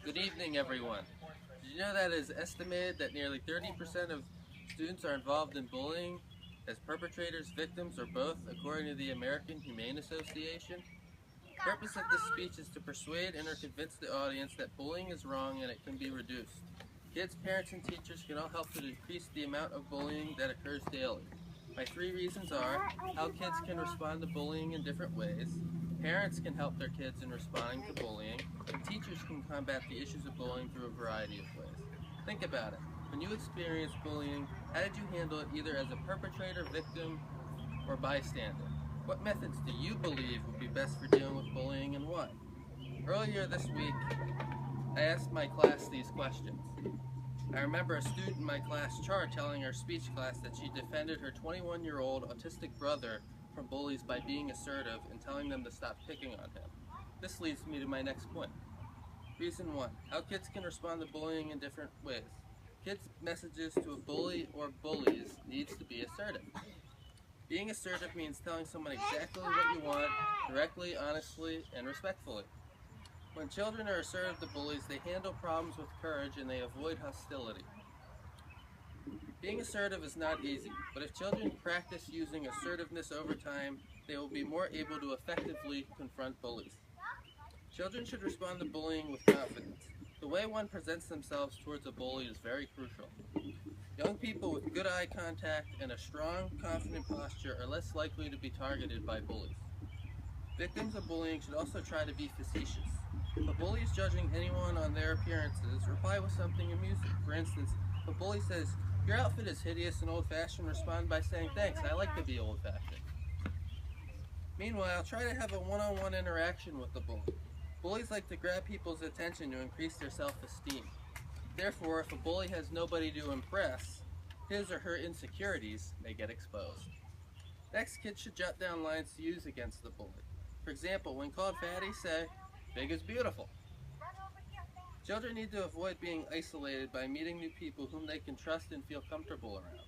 Good evening, everyone. Did you know that it is estimated that nearly 30% of students are involved in bullying as perpetrators, victims, or both, according to the American Humane Association? The purpose of this speech is to persuade and or convince the audience that bullying is wrong and it can be reduced. Kids, parents, and teachers can all help to decrease the amount of bullying that occurs daily. My three reasons are how kids can respond to bullying in different ways, parents can help their kids in responding to bullying, and teachers can combat the issues of bullying through a variety of ways. Think about it. When you experienced bullying, how did you handle it either as a perpetrator, victim, or bystander? What methods do you believe would be best for dealing with bullying and why? Earlier this week, I asked my class these questions. I remember a student in my class, Char, telling our speech class that she defended her 21-year-old autistic brother from bullies by being assertive and telling them to stop picking on him. This leads me to my next point. Reason 1. How kids can respond to bullying in different ways. Kids' messages to a bully or bullies needs to be assertive. Being assertive means telling someone exactly what you want, directly, honestly, and respectfully. When children are assertive to bullies, they handle problems with courage and they avoid hostility. Being assertive is not easy, but if children practice using assertiveness over time, they will be more able to effectively confront bullies. Children should respond to bullying with confidence. The way one presents themselves towards a bully is very crucial. Young people with good eye contact and a strong, confident posture are less likely to be targeted by bullies. Victims of bullying should also try to be facetious. If a bully is judging anyone on their appearances, reply with something amusing. For instance, if a bully says, "Your outfit is hideous and old-fashioned," respond by saying, "Thanks, I like to be old-fashioned." Meanwhile, try to have a one-on-one interaction with the bully. Bullies like to grab people's attention to increase their self-esteem. Therefore, if a bully has nobody to impress, his or her insecurities may get exposed. Next, kids should jot down lines to use against the bully. For example, when called fatty, say, "Big is beautiful." Children need to avoid being isolated by meeting new people whom they can trust and feel comfortable around.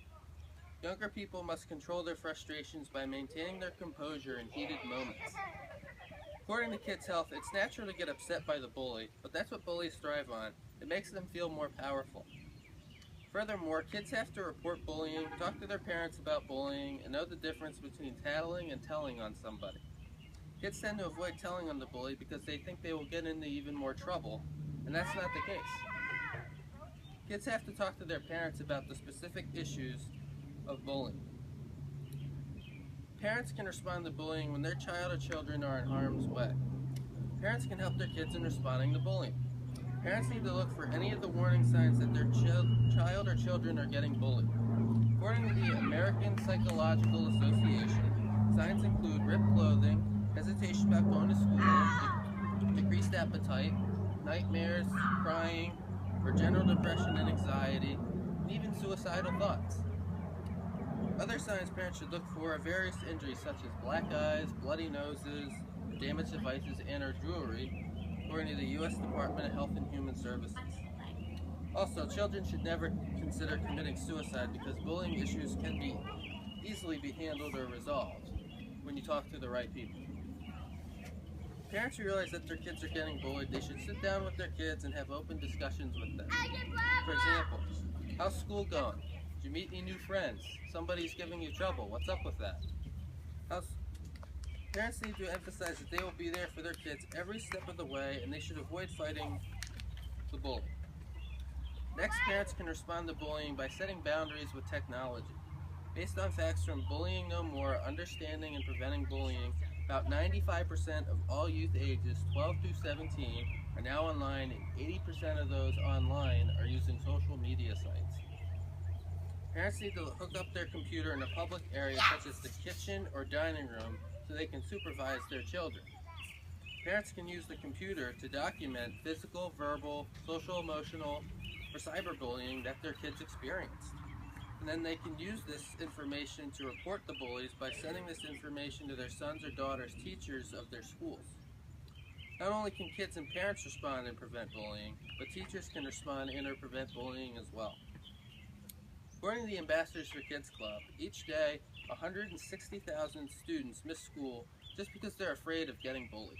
Younger people must control their frustrations by maintaining their composure in heated moments. According to Kids Health, it's natural to get upset by the bully, but that's what bullies thrive on. It makes them feel more powerful. Furthermore, kids have to report bullying, talk to their parents about bullying, and know the difference between tattling and telling on somebody. Kids tend to avoid telling on the bully because they think they will get into even more trouble, and that's not the case. Kids have to talk to their parents about the specific issues of bullying. Parents can respond to bullying when their child or children are in harm's way. Parents can help their kids in responding to bullying. Parents need to look for any of the warning signs that their child or children are getting bullied. According to the American Psychological Association, signs include ripped clothing, hesitation about going to school, decreased appetite, nightmares, crying, or general depression and anxiety, and even suicidal thoughts. Other signs parents should look for are various injuries such as black eyes, bloody noses, damaged devices, and/or jewelry, according to the U.S. Department of Health and Human Services. Also, children should never consider committing suicide because bullying issues can easily be handled or resolved when you talk to the right people. Parents who realize that their kids are getting bullied, they should sit down with their kids and have open discussions with them. For example, how's school going? Did you meet any new friends? Somebody's giving you trouble. What's up with that? Parents need to emphasize that they will be there for their kids every step of the way and they should avoid fighting the bully. Next, parents can respond to bullying by setting boundaries with technology. Based on facts from Bullying No More, Understanding and Preventing Bullying, about 95% of all youth ages 12 through 17 are now online, and 80% of those online are using social media sites. Parents need to hook up their computer in a public area such as the kitchen or dining room so they can supervise their children. Parents can use the computer to document physical, verbal, social, emotional, or cyberbullying that their kids experienced. And then they can use this information to report the bullies by sending this information to their sons or daughters' teachers of their schools. Not only can kids and parents respond and prevent bullying, but teachers can respond and or prevent bullying as well. According to the Ambassadors for Kids Club, each day 160,000 students miss school just because they're afraid of getting bullied.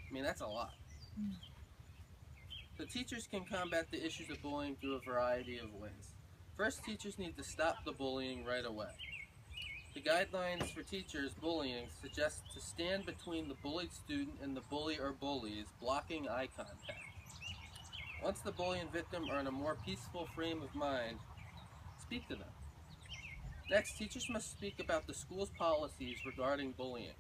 I mean, that's a lot. teachers can combat the issues of bullying through a variety of ways. First, teachers need to stop the bullying right away. The guidelines for teachers bullying suggest to stand between the bullied student and the bully or bullies, blocking eye contact. Once the bully and victim are in a more peaceful frame of mind, speak to them. Next, teachers must speak about the school's policies regarding bullying.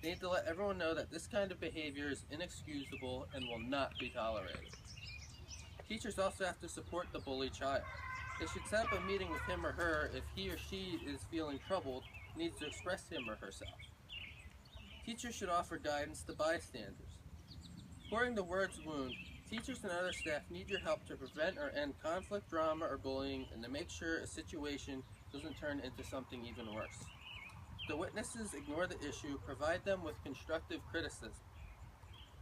They need to let everyone know that this kind of behavior is inexcusable and will not be tolerated. Teachers also have to support the bullied child. They should set up a meeting with him or her if he or she is feeling troubled, needs to express him or herself. Teachers should offer guidance to bystanders. According to Word's Wound, teachers and other staff need your help to prevent or end conflict, drama, or bullying, and to make sure a situation doesn't turn into something even worse. If the witnesses ignore the issue, provide them with constructive criticism.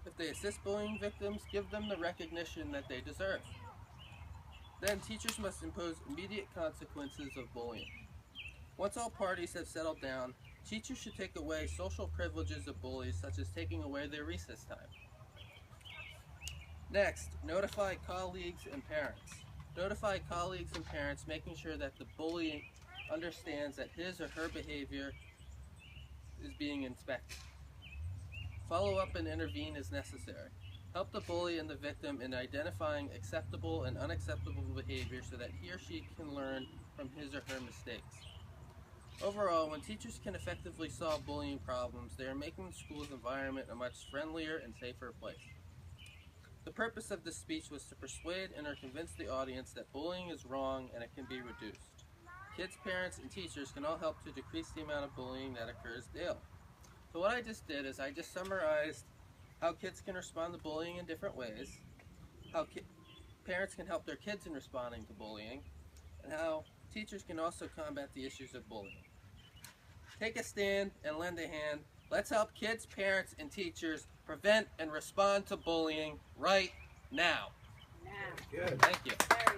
If they assist bullying victims, give them the recognition that they deserve. Then teachers must impose immediate consequences of bullying. Once all parties have settled down, teachers should take away social privileges of bullies, such as taking away their recess time. Next, notify colleagues and parents. Notify colleagues and parents, making sure that the bully understands that his or her behavior is being inspected. Follow up and intervene as necessary. Help the bully and the victim in identifying acceptable and unacceptable behavior so that he or she can learn from his or her mistakes. Overall, when teachers can effectively solve bullying problems, they are making the school's environment a much friendlier and safer place. The purpose of this speech was to persuade and or convince the audience that bullying is wrong and it can be reduced. Kids, parents, and teachers can all help to decrease the amount of bullying that occurs daily. So what I just did is I just summarized how kids can respond to bullying in different ways, how parents can help their kids in responding to bullying, and how teachers can also combat the issues of bullying. Take a stand and lend a hand. Let's help kids, parents, and teachers prevent and respond to bullying right now. Good. Thank you.